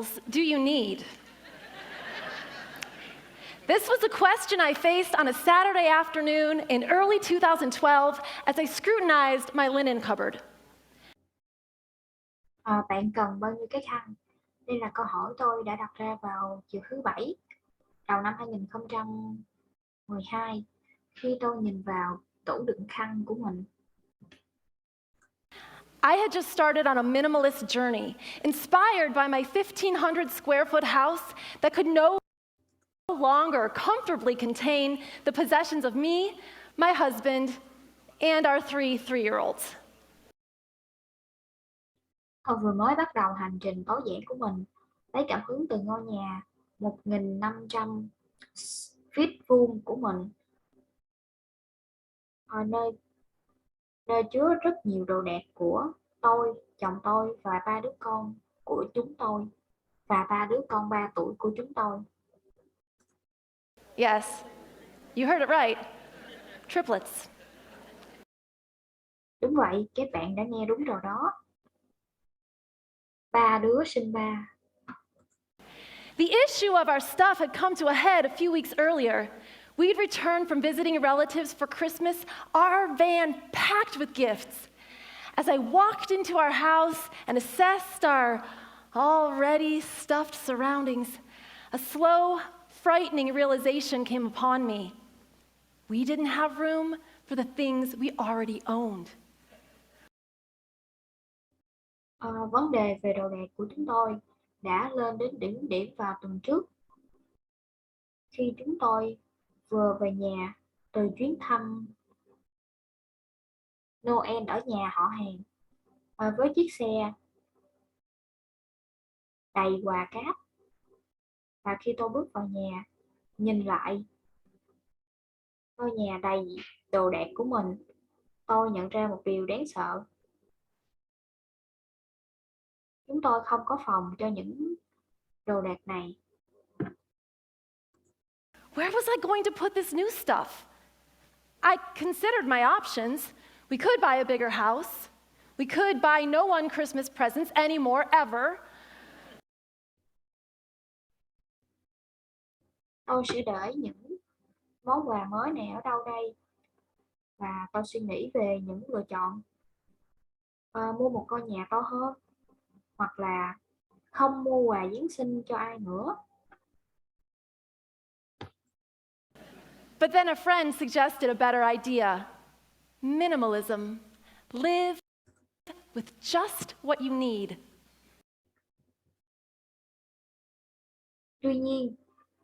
towels do you need? This was a question I faced on a Saturday afternoon in early 2012 as I scrutinized my linen cupboard. Bạn cần bao nhiêu cái khăn? Đây là câu hỏi tôi đã đặt ra vào chiều thứ Bảy, đầu năm 2012, khi tôi nhìn vào tủ đựng khăn của mình. I had just started on a minimalist journey, inspired by my 1,500 square foot house that could no longer comfortably contain the possessions of me, my husband, and our 3 three-year-olds. Tôi vừa mới bắt đầu hành trình tối giản của mình, lấy cảm hứng từ ngôi nhà 1.500 feet vuông của mình, nơi chứa rất nhiều đồ đạc của tôi, chồng tôi và 3 đứa con của chúng tôi, và 3 đứa con 3 tuổi của chúng tôi. Yes, you heard it right. Triplets. Đúng vậy, các bạn đã nghe đúng rồi đó. 3 đứa sinh 3. The issue of our stuff had come to a head a few weeks earlier. We'd returned from visiting relatives for Christmas, our van packed with gifts. As I walked into our house and assessed our already stuffed surroundings, a slow, frightening realization came upon me. We didn't have room for the things we already owned. Vấn đề về đồ đạc của chúng tôi đã lên đến đỉnh điểm vào tuần trước, khi chúng tôi vừa về nhà từ chuyến thăm Noel ở nhà họ hàng, với chiếc xe đầy quà cáp. Và khi tôi bước vào nhà, nhìn lại ngôi nhà đầy đồ đạc của mình, tôi nhận ra một điều đáng sợ. Chúng tôi không có phòng cho những đồ đạc này. Where was I going to put this new stuff? I considered my options. We could buy a bigger house. We could buy no one Christmas presents anymore, ever. Tôi sẽ để những món quà mới này ở đâu đây? Và tôi suy nghĩ về những lựa chọn. Mua một ngôi nhà to hơn, hoặc là không mua quà Giáng sinh cho ai nữa. But then a friend suggested a better idea. Minimalism. Live with just what you need. Tuy nhiên,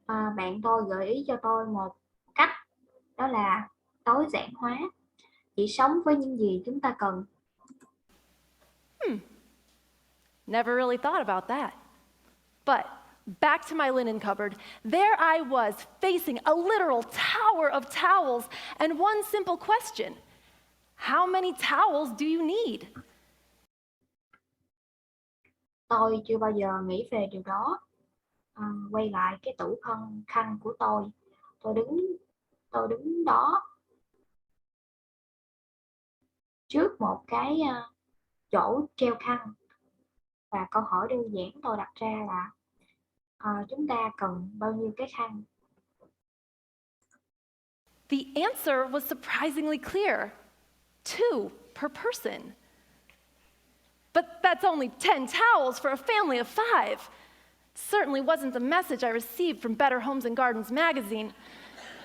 bạn tôi gợi ý cho tôi một cách, đó là tối giản hóa, chỉ sống với những gì chúng ta cần. Never really thought about that. But back to my linen cupboard, there I was facing a literal tower of towels and one simple question: how many towels do you need? Tôi chưa bao giờ nghĩ về điều đó. Quay lại cái tủ khăn của tôi đứng đó trước một cái chỗ treo khăn, và câu hỏi đơn giản tôi đặt ra là chúng ta cần bao nhiêu cái khăn? The answer was surprisingly clear. 2 per person. But that's only 10 towels for a family of 5. Certainly wasn't the message I received from Better Homes and Gardens magazine.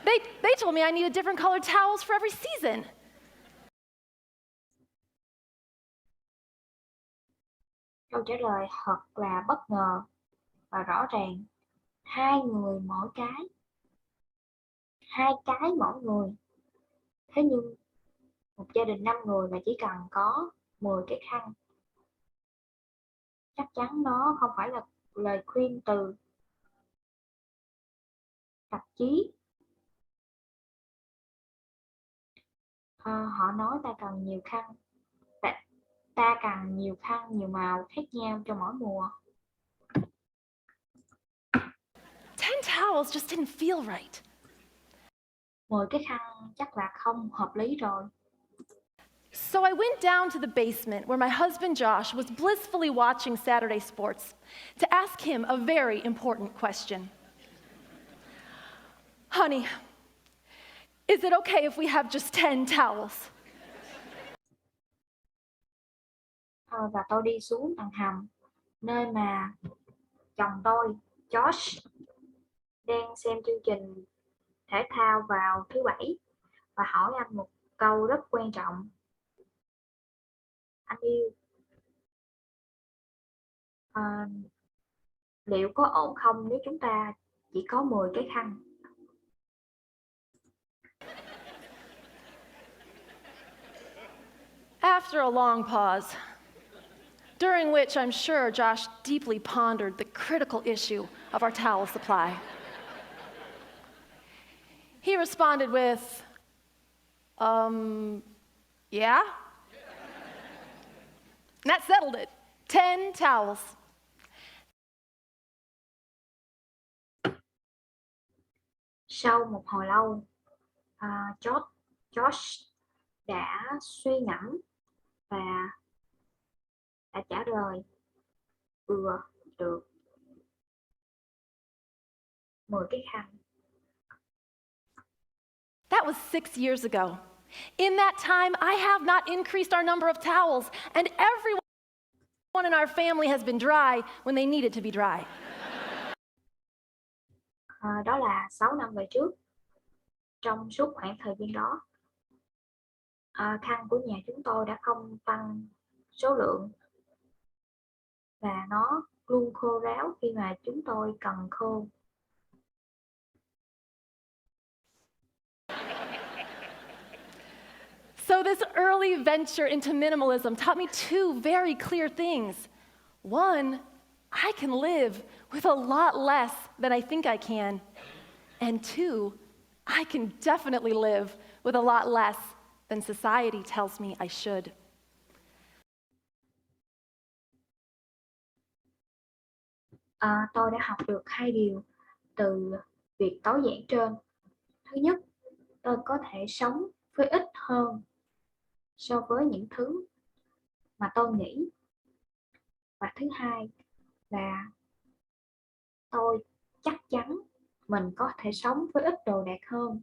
They told me I needed different colored towels for every season. Câu trả lời thật là bất ngờ và rõ ràng. 2 người mỗi cái. 2 cái mỗi người. Thế nhưng một gia đình 5 người và chỉ cần có 10 cái khăn. Chắc chắn nó không phải là lời khuyên từ tạp chí. Họ nói ta cần nhiều khăn. Ta cần nhiều khăn, nhiều màu khác nhau cho mỗi mùa. 10 towels just didn't feel right. 10 cái khăn chắc là không hợp lý rồi. So So I went down to the basement where my husband Josh was blissfully watching Saturday sports to ask him a very important question. Honey, is it okay if we have just 10 towels? Và tôi đi xuống tầng hầm, nơi mà chồng tôi, Josh, đang xem chương trình thể thao vào thứ Bảy và hỏi anh một câu rất quan trọng. Anh yêu, à, liệu có ổn không nếu chúng ta chỉ có 10 cái khăn? After a long pause, during which I'm sure Josh deeply pondered the critical issue of our towel supply, he responded with, yeah? And that settled it. 10 towels. Sau một hồi lâu, Josh đã suy ngẫm và đã trả lời, được, 10 cái khăn. That was 6 years ago. In that time, I have not increased our number of towels, and everyone in our family has been dry when they needed to be dry. Đó là 6 năm về trước. Trong suốt khoảng thời gian đó, khăn của nhà chúng tôi đã không tăng số lượng và nó luôn khô ráo khi mà chúng tôi cần khô. So this early venture into minimalism taught me two very clear things. One, I can live with a lot less than I think I can. And two, I can definitely live with a lot less than society tells me I should. Tôi đã học được hai điều từ việc tối giản trên. Thứ nhất, tôi có thể sống với ít hơn so với những thứ mà tôi nghĩ. Và thứ hai là tôi chắc chắn mình có thể sống với ít đồ đạc hơn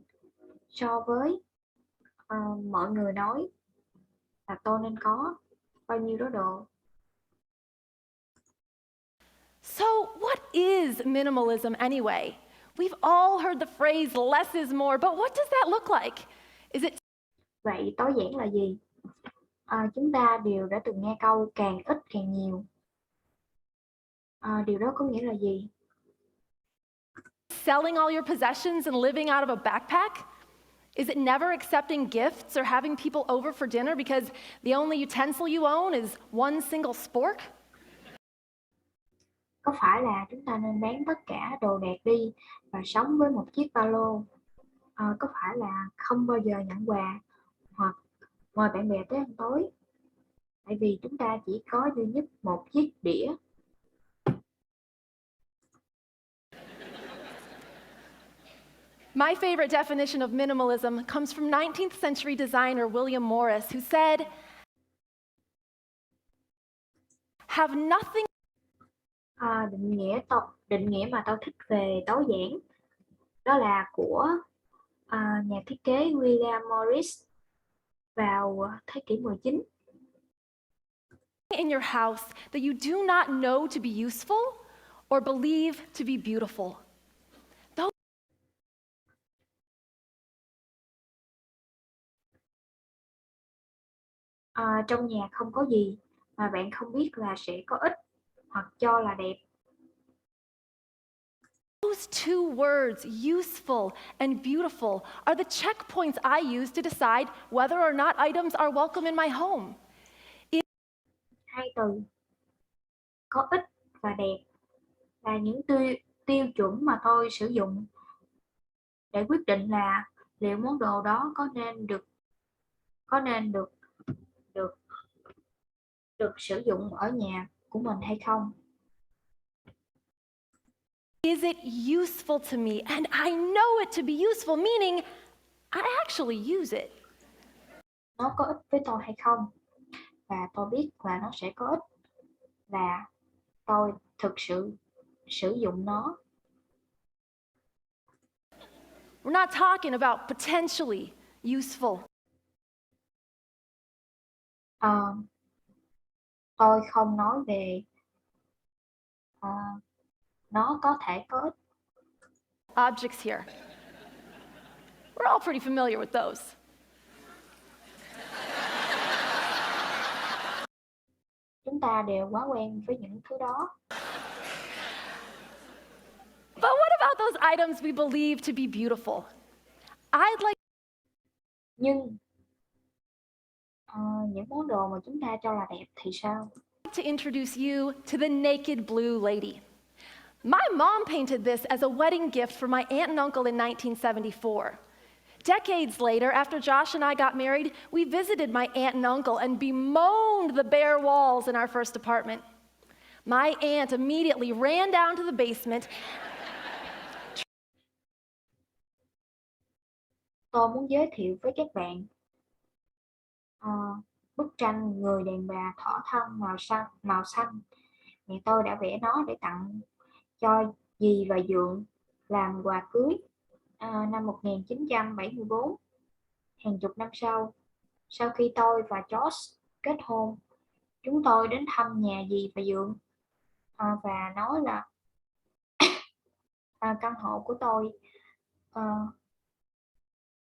so với mọi người nói là tôi nên có bao nhiêu đó đồ. So what is minimalism anyway? We've all heard the phrase less is more, but what does that look like? Is it Vậy tối giản là gì? Chúng ta đều đã từng nghe câu càng ít càng nhiều. Điều đó có nghĩa là gì? selling all your possessions and living out of a backpack? Is it never accepting gifts or having people over for dinner because the only utensil you own is one single spork? Có phải là chúng ta nên bán tất cả đồ đạc đi và sống với một chiếc ba lô? Có phải là không bao giờ nhận quà hoặc mời bạn bè tới ăn tối? Tại vì chúng ta chỉ có duy nhất một chiếc đĩa. My favorite definition of minimalism comes from 19th century designer William Morris, who said, have nothing. Định nghĩa mà tôi thích về tối giản đó là của nhà thiết kế William Morris vào thế kỷ 19. In your house that you do not know to be useful or believe to be beautiful. Trong nhà không có gì mà bạn không biết là sẽ có ích hoặc cho là đẹp. Those two words, useful and beautiful, are the checkpoints I use to decide whether or not items are welcome in my home. Hai từ có ích và đẹp là những tiêu chuẩn mà tôi sử dụng để quyết định là liệu món đồ đó có nên được sử dụng ở nhà của mình hay không. Is it useful to me? And I know it to be useful, meaning I actually use it. nó có ích với tôi hay không, và tôi biết là nó sẽ có ích, và tôi thực sự sử dụng nó. We're not talking about potentially useful. Ờ, tôi không nói về ờ, nó có thể có ích. Objects here. We're all pretty familiar with those. Chúng ta đều quá quen với những thứ đó. But what about those items we believe to be beautiful? I'd like Nhưng những món đồ mà chúng ta cho là đẹp thì sao? to introduce you to the naked blue lady. My mom painted this as a wedding gift for my aunt and uncle in 1974. Decades later, after Josh and I got married, we visited my aunt and uncle and bemoaned the bare walls in our first apartment. My aunt immediately ran down to the basement. Tôi muốn giới thiệu với các bạn ờ, bức tranh người đàn bà thỏ thân màu xanh. Mẹ tôi đã vẽ nó để tặng cho dì và dượng làm quà cưới năm 1974. Hàng chục năm sau khi tôi và Josh kết hôn, chúng tôi đến thăm nhà dì và dượng và nói là căn hộ của tôi ờ,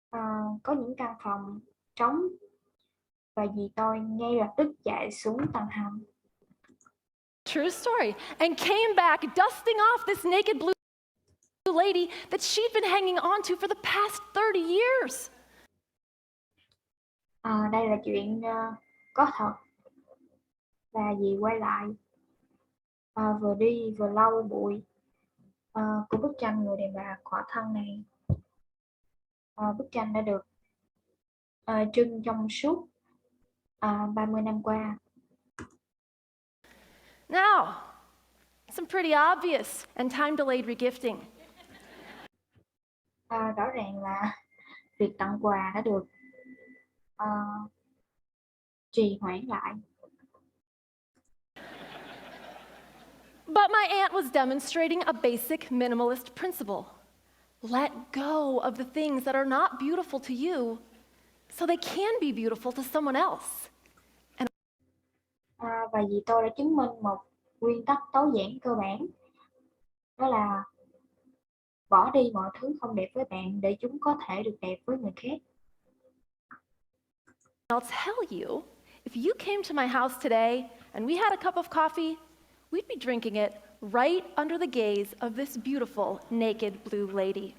ờ, có những căn phòng trống, và dì tôi ngay lập tức chạy xuống tầng hầm. True story. And came back dusting off this naked blue lady that she'd been hanging on to for the past 30 years. Đây là chuyện có thật, và dì quay lại vừa đi vừa lau bụi của bức tranh người đàn bà khỏa thân này. Bức tranh đã được trưng trong suốt 30 năm qua. Now, some pretty obvious and time-delayed regifting. Rõ ràng là việc tặng quà đã được trì hoãn lại. But my aunt was demonstrating a basic minimalist principle. Let go of the things that are not beautiful to you so they can be beautiful to someone else. Và vì tôi đã chứng minh một nguyên tắc tối giản cơ bản, đó là bỏ đi mọi thứ không đẹp với bạn để chúng có thể được đẹp với người khác. I'll tell you, if you came to my house today and we had a cup of coffee, we'd be drinking it right under the gaze of this beautiful naked blue lady.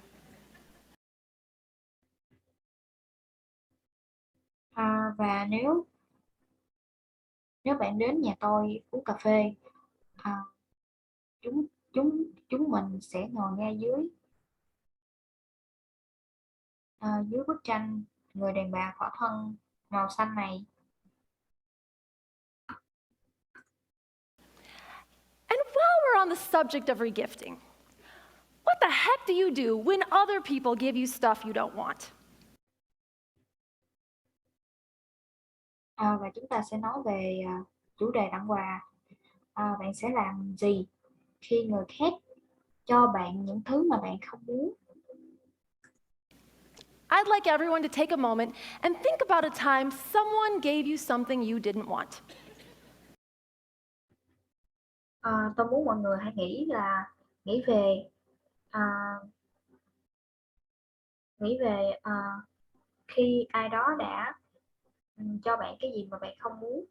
Và nếu bạn đến nhà tôi uống cà phê, à, chúng chúng mình sẽ ngồi ngay dưới bức tranh người đàn bà khỏa thân màu xanh này. And while we're on the subject of regifting, what the heck do you do when other people give you stuff you don't want? Và chúng ta sẽ nói về chủ đề tặng quà. Bạn sẽ làm gì khi người khác cho bạn những thứ mà bạn không muốn? I'd like everyone to take a moment and think about a time someone gave you something you didn't want. Tôi muốn mọi người hãy nghĩ về à, nghĩ về khi ai đó đã cho bạn cái gì mà bạn không muốn.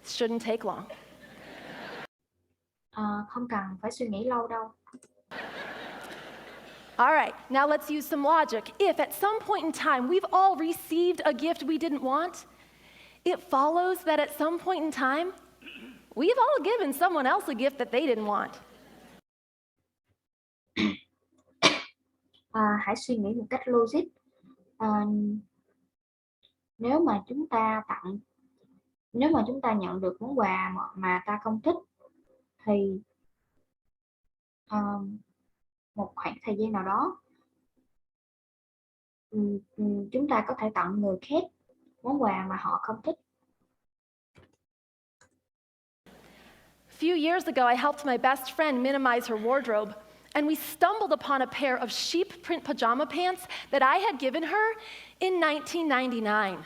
Shouldn't take long. Không cần phải suy nghĩ lâu đâu. All right, now let's use some logic. If at some point in time we've all received a gift we didn't want, it follows that at some point in time, we've all given someone else a gift that they didn't want. Hãy suy nghĩ một cách logic. Nếu mà chúng ta nhận được món quà mà ta không thích, thì một khoảng thời gian nào đó chúng ta có thể tặng người khác món quà mà họ không thích. A few years ago, I helped my best friend minimize her wardrobe, and we stumbled upon a pair of sheep print pajama pants that I had given her in 1999.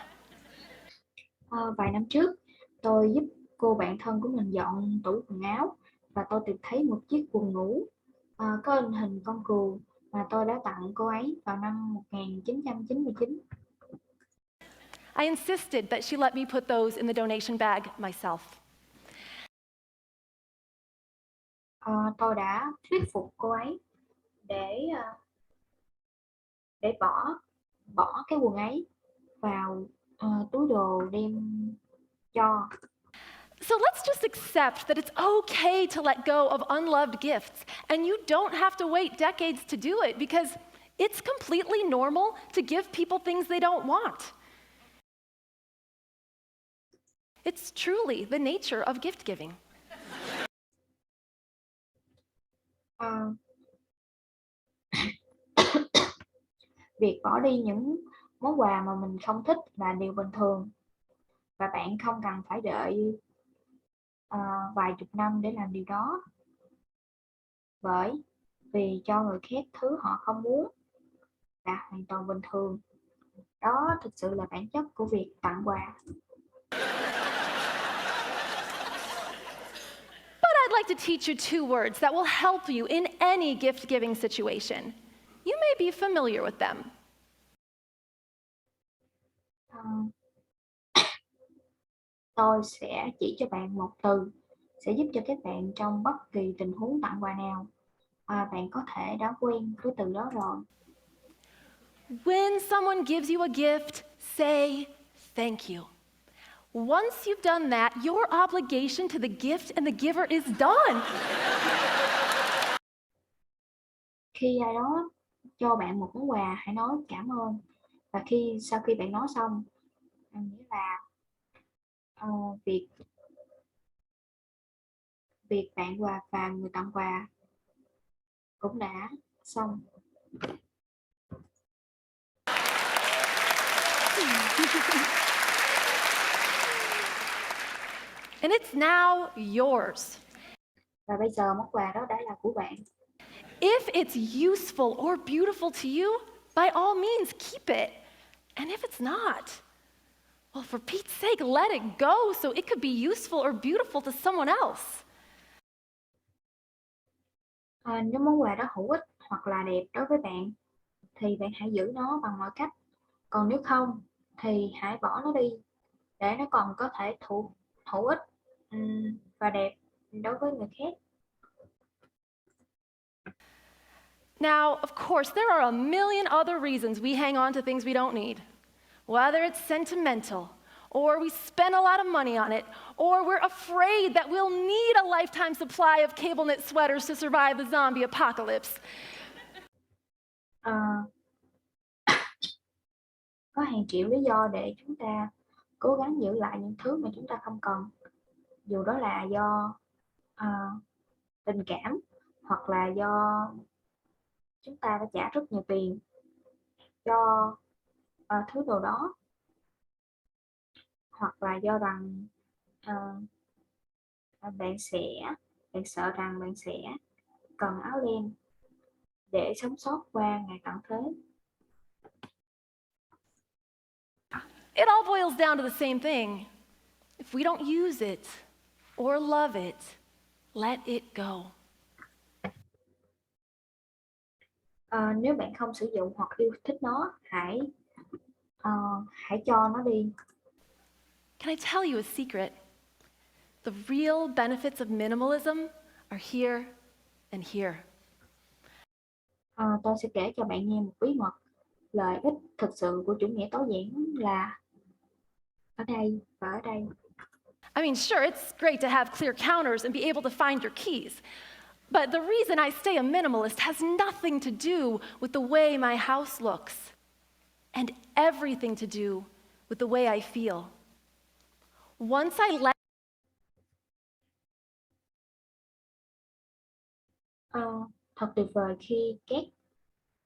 Vài năm trước, tôi giúp cô bạn thân của mình dọn tủ quần áo và tôi tìm thấy một chiếc quần ngủ có in hình con cừu mà tôi đã tặng cô ấy vào năm 1999. I insisted that she let me put those in the donation bag myself. Tôi đã thuyết phục cô ấy để bỏ cái quần ấy vào túi đồ đem cho. So let's just accept that it's okay to let go of unloved gifts, and you don't have to wait decades to do it because it's completely normal to give people things they don't want. It's truly the nature of gift giving. Ờ, Việc bỏ đi những món quà mà mình không thích là điều bình thường và bạn không cần phải đợi vài chục năm để làm điều đó, bởi vì cho người khác thứ họ không muốn là hoàn toàn bình thường. Đó thực sự là bản chất của việc tặng quà. But I'd like to teach you two words that will help you in any gift giving situation. You may be familiar with them. Ờ, tôi sẽ chỉ cho bạn một từ sẽ giúp cho các bạn trong bất kỳ tình huống tặng quà nào. Bạn có thể đã quen với từ đó rồi. When someone gives you a gift, say thank you. Once you've done that, your obligation to the gift and the giver is done. Khi ai đó cho bạn một món quà, hãy nói cảm ơn. Và sau khi bạn nói xong, nghĩa là ờ, việc việc tặng quà và người tặng quà cũng đã xong. And it's now yours. Và bây giờ món quà đó đã là của bạn. If it's useful or beautiful to you, by all means, keep it. And if it's not, well, for Pete's sake, let it go so it could be useful or beautiful to someone else. Nếu món quà đó hữu ích hoặc là đẹp đối với bạn, thì bạn hãy giữ nó bằng mọi cách. Còn nếu không, thì hãy bỏ nó đi, để nó còn có thể hữu ích và đẹp đối với người khác. Now, of course, there are a million other reasons we hang on to things we don't need. Whether it's sentimental, or we spend a lot of money on it, or we're afraid that we'll need a lifetime supply of cable knit sweaters to survive the zombie apocalypse. Ờ, có hàng triệu lý do để chúng ta cố gắng giữ lại những thứ mà chúng ta không cần, dù đó là do tình cảm hoặc là do chúng ta đã trả rất nhiều tiền cho thứ đồ đó, hoặc là do rằng ờ, bạn sợ rằng bạn sẽ cần áo len để sống sót qua ngày tận thế. It all boils down to the same thing. If we don't use it or love it, let it go. Nếu bạn không sử dụng hoặc yêu thích nó, hãy cho nó đi. Can I tell you a secret? The real benefits of minimalism are here and here. Tôi sẽ kể cho bạn nghe một bí mật. Lợi ích thực sự của chủ nghĩa tối giản là ở đây và ở đây. I mean, sure, it's great to have clear counters and be able to find your keys. But the reason I stay a minimalist has nothing to do with the way my house looks, and everything to do with the way I feel. Once I let Thật tuyệt vời khi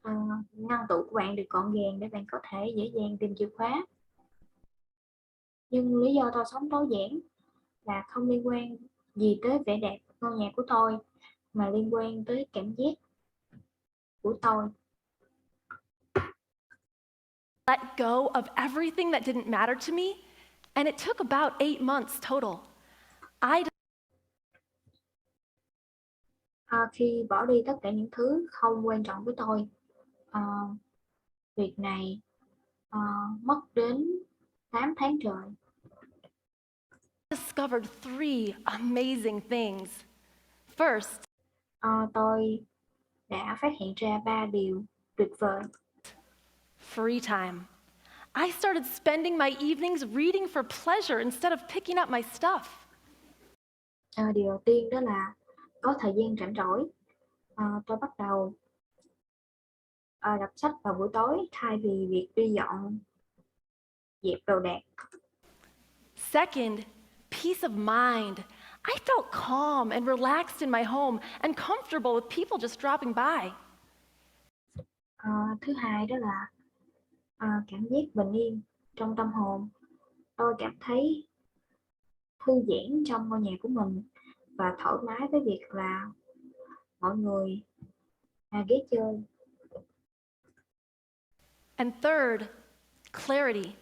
Ờ, ngăn tủ của bạn được gọn gàng để bạn có thể dễ dàng tìm chìa khóa. Nhưng lý do tôi sống tối giản là không liên quan gì tới vẻ đẹp ngôi nhà của tôi, mà liên quan tới cảm giác của tôi. Let go of everything that didn't matter to me, and it took about 8 months total. I Khi bỏ đi tất cả những thứ không quan trọng với tôi, ờ, việc này ờ, mất đến 8 tháng trời. discovered three amazing things. First, Ờ, tôi đã phát hiện ra 3 điều tuyệt vời. free time. I started spending my evenings reading for pleasure instead of picking up my stuff. Điều đầu tiên đó là có thời gian rảnh rỗi. Tôi bắt đầu đọc sách vào buổi tối thay vì việc đi dọn dẹp đồ đạc. Second, peace of mind. I felt calm and relaxed in my home and comfortable with people just dropping by. Ờ, Thứ hai đó là cảm giác bình yên trong tâm hồn. Tôi cảm thấy thư giãn trong ngôi nhà của mình và thoải mái với việc là mọi người ghé chơi. And third, clarity.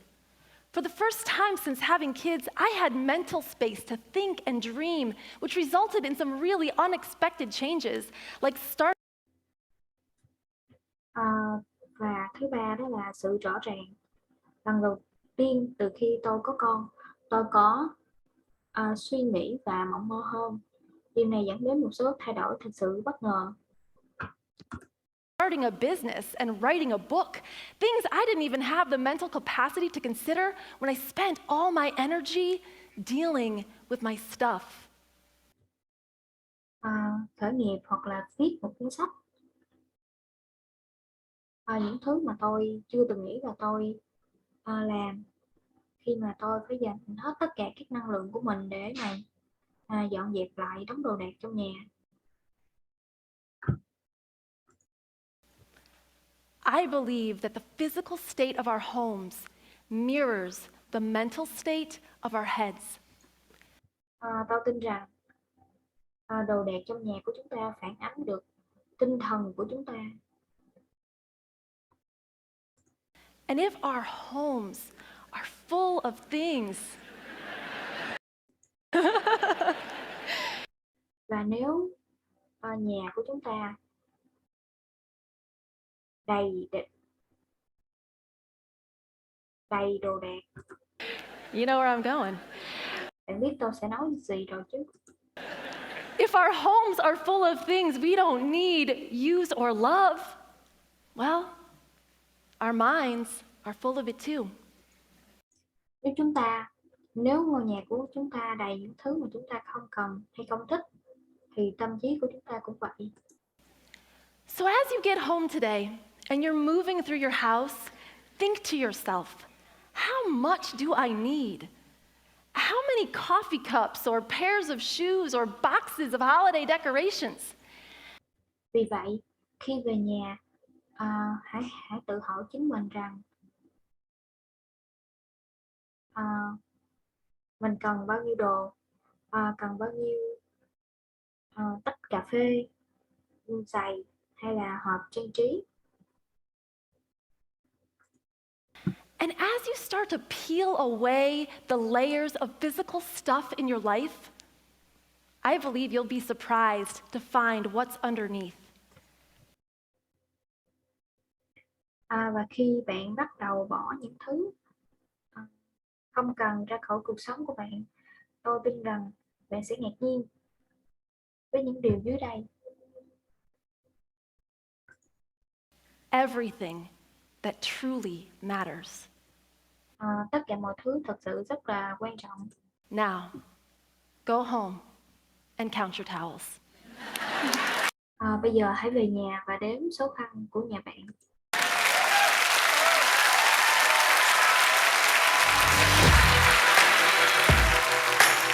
For the first time since having kids, I had mental space to think and dream, which resulted in some really unexpected changes, like start. Ờ, và thứ ba đó là sự rõ ràng. Lần đầu tiên từ khi tôi có con, tôi có suy nghĩ và mộng mơ hơn. Điều này dẫn đến một số thay đổi thực sự bất ngờ. Starting a business and writing a book, things I didn't even have the mental capacity to consider when I spent all my energy dealing with my stuff. Khởi nghiệp hoặc là viết một cuốn sách. Những thứ mà tôi chưa từng nghĩ là tôi làm, khi mà tôi phải dành hết tất cả các năng lượng của mình để mà dọn dẹp lại đống đồ đạc trong nhà. I believe that the physical state of our homes mirrors the mental state of our heads. Tôi tin rằng đồ đạc trong nhà của chúng ta phản ánh được tinh thần của chúng ta. And if our homes are full of things, Và nếu nhà của chúng ta đầy đầy đồ đạc, you know where I'm going. bạn biết tôi sẽ nói gì rồi chứ. If our homes are full of things we don't need, use, or love, well, our minds are full of it too. Nếu ngôi nhà của chúng ta đầy những thứ mà chúng ta không cần hay không thích, thì tâm trí của chúng ta cũng vậy. So as you get home today and you're moving through your house, think to yourself, how much do I need? How many coffee cups or pairs of shoes or boxes of holiday decorations? Vì vậy, khi về nhà, hãy tự hỏi chính mình rằng à, mình cần bao nhiêu đồ, cần bao nhiêu tách cà phê, giày hay là hộp trang trí. And as you start to peel away the layers of physical stuff in your life, I believe you'll be surprised to find what's underneath. Và khi bạn bắt đầu bỏ những thứ không cần ra khỏi cuộc sống của bạn, tôi tin rằng bạn sẽ ngạc nhiên với những điều dưới đây. Everything that truly matters. Tất cả mọi thứ thật sự rất là quan trọng. Now, go home and count your towels. Bây giờ hãy về nhà và đếm số khăn của nhà bạn.